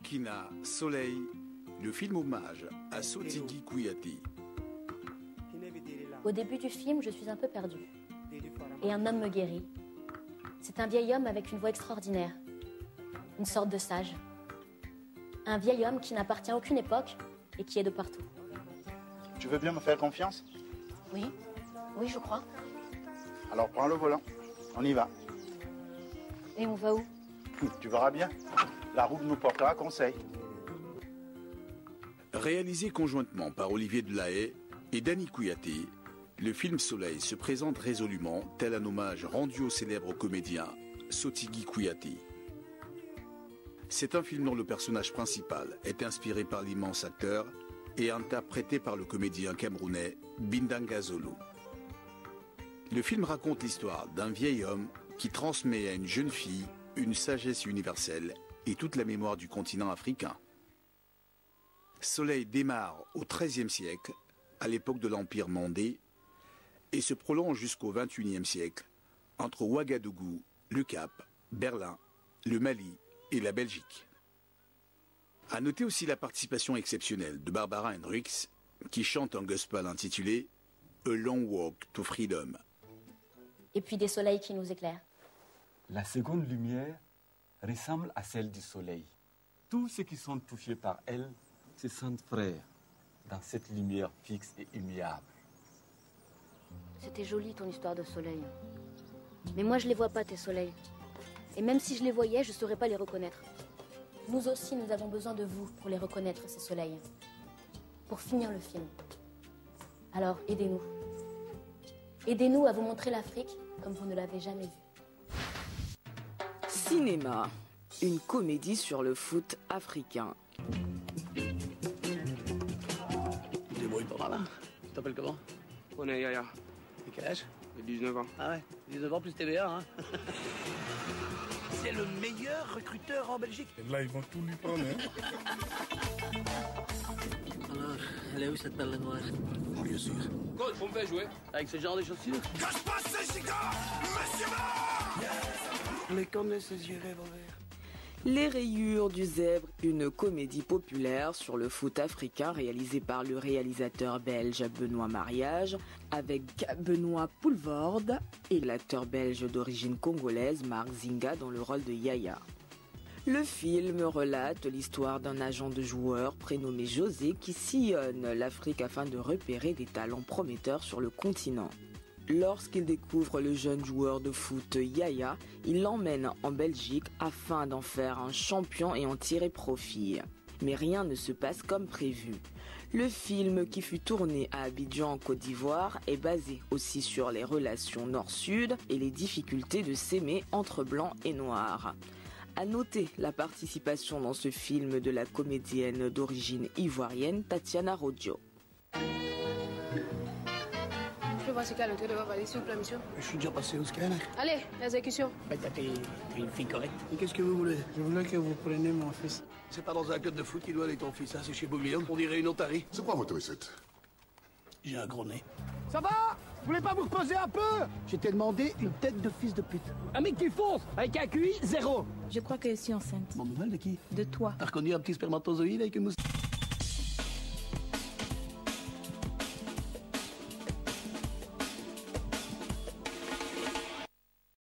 Kina, Soleil, le film hommage à Sotigui Kouyaté. Au début du film, je suis un peu perdue. Et un homme me guérit. C'est un vieil homme avec une voix extraordinaire. Une sorte de sage. Un vieil homme qui n'appartient à aucune époque et qui est de partout. Tu veux bien me faire confiance? Oui, oui, je crois. Alors prends le volant, on y va. Et on va où? Tu verras bien. La route nous portera à Conseil. Réalisé conjointement par Olivier Delahaye et Dany Kouyaté, le film Soleil se présente résolument tel un hommage rendu au célèbre comédien Sotigui Kouyaté. C'est un film dont le personnage principal est inspiré par l'immense acteur et interprété par le comédien camerounais Bindanga Zolo. Le film raconte l'histoire d'un vieil homme qui transmet à une jeune fille une sagesse universelle et toute la mémoire du continent africain. Soleil démarre au XIIIe siècle, à l'époque de l'Empire mandé, et se prolonge jusqu'au XXIe siècle, entre Ouagadougou, le Cap, Berlin, le Mali et la Belgique. À noter aussi la participation exceptionnelle de Barbara Hendricks, qui chante un gospel intitulé A Long Walk to Freedom. Et puis des soleils qui nous éclairent. La seconde lumière ressemble à celle du soleil. Tous ceux qui sont touchés par elle se sentent frères dans cette lumière fixe et immuable. C'était joli ton histoire de soleil. Mais moi je les vois pas tes soleils. Et même si je les voyais, je saurais pas les reconnaître. Nous aussi, nous avons besoin de vous pour les reconnaître, ces soleils. Pour finir le film. Alors, aidez-nous. Aidez-nous à vous montrer l'Afrique comme vous ne l'avez jamais vue. Cinéma, une comédie sur le foot africain. Débrouille pas mal, hein. Tu t'appelles comment? On est Yaya. Et quel âge? J'ai 19 ans. Ah ouais, 19 ans plus TVA, hein. C'est le meilleur recruteur en Belgique. Et là, ils vont tout lui prendre, hein. Alors, elle est où cette perle noire? Oh, bien sûr. Coach, on me fait jouer. Avec ce genre de chaussures? Que se passe, Chica? Monsieur Mais comme ses yeux revolver. Les rayures du zèbre, une comédie populaire sur le foot africain réalisée par le réalisateur belge Benoît Mariage avec Benoît Poelvoorde et l'acteur belge d'origine congolaise Marc Zinga dans le rôle de Yaya. Le film relate l'histoire d'un agent de joueurs prénommé José qui sillonne l'Afrique afin de repérer des talents prometteurs sur le continent. Lorsqu'il découvre le jeune joueur de foot Yaya, il l'emmène en Belgique afin d'en faire un champion et en tirer profit. Mais rien ne se passe comme prévu. Le film, qui fut tourné à Abidjan en Côte d'Ivoire, est basé aussi sur les relations nord-sud et les difficultés de s'aimer entre blancs et noirs. À noter la participation dans ce film de la comédienne d'origine ivoirienne Tatiana Rodio. Je vois ce qu'elle est de aller s'il vous plaît, monsieur. Je suis déjà passé au scanner. Allez, l'exécution. Mais t'es une fille correcte. Et qu'est-ce que vous voulez? Je voulais que vous preniez mon fils. C'est pas dans un club de foot qu'il doit aller ton fils, hein, c'est chez Bouglione. On dirait une otarie. C'est quoi votre recette? J'ai un gros nez. Ça va? Vous voulez pas vous reposer un peu? Je t'ai demandé une tête de fils de pute. Un mec qui fonce, avec un QI, 0. Je crois que je suis enceinte. Bon, nouvelle de qui? De toi. T'as reconnu un petit spermatozoïde avec une moustache?